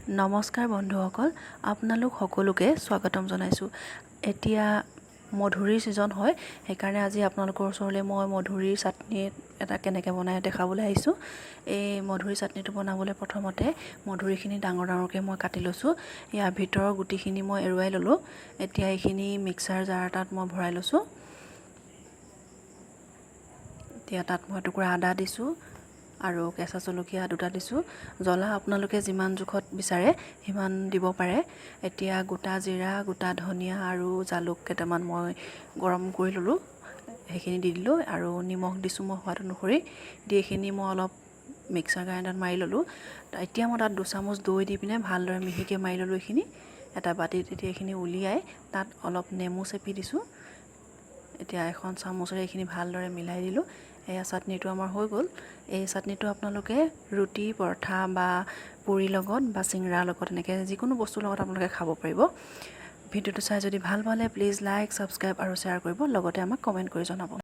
নমস্কাৰ বন্ধুসকল, আপোনালোক সকলোকে স্বাগতম জনাইছোঁ। এতিয়া মধুৰিৰ ছিজন হয়, সেইকাৰণে আজি আপোনালোকৰ ওচৰলৈ মই মধুৰিৰ চাটনি এটা কেনেকৈ বনাই দেখাবলৈ আহিছোঁ। এই মধুৰি চাটনিটো বনাবলৈ প্ৰথমতে মধুৰিখিনি ডাঙৰ ডাঙৰকৈ মই কাটি লৈছোঁ। ইয়াৰ ভিতৰৰ গুটিখিনি মই এৰুৱাই ল'লোঁ। এতিয়া এইখিনি মিক্সাৰ জাৰ এটাত মই ভৰাই লৈছোঁ। এতিয়া তাত মই টুকুৰা আদা দিছোঁ আৰু কেঁচা জলকীয়া দুটা দিছোঁ। জ্বলা আপোনালোকে যিমান জোখত বিচাৰে সিমান দিব পাৰে। এতিয়া গোটা জিৰা, গোটা ধনিয়া আৰু জালুক কেইটামান মই গৰম কৰি ল'লোঁ, সেইখিনি দি দিলোঁ আৰু নিমখ দিছোঁ মই সোৱাদ অনুসৰি। দি এইখিনি মই অলপ মিক্সাৰ গ্ৰাইণ্ডাৰত মাৰি ল'লোঁ। এতিয়া মই তাত 2 চামুচ দৈ দি পিনে ভালদৰে মিহিকৈ মাৰি ল'লোঁ। এইখিনি এটা বাতিত এতিয়া এইখিনি উলিয়াই তাত অলপ নেমু চেপি দিছোঁ। এতিয়া এখন চামুচেৰে এইখিনি ভালদৰে মিলাই দিলোঁ। এয়া চাটনিটো আমাৰ হৈ গ'ল। এই চাটনিটো আপোনালোকে ৰুটি, পৰঠা বা পুৰিৰ লগত বা চিংৰাৰ লগত এনেকৈ যিকোনো বস্তুৰ লগত আপোনালোকে খাব পাৰিব। ভিডিঅ'টো চাই যদি ভাল পালে প্লিজ লাইক, ছাবস্ক্ৰাইব আৰু শ্বেয়াৰ কৰিব, লগতে আমাক কমেণ্ট কৰি জনাব।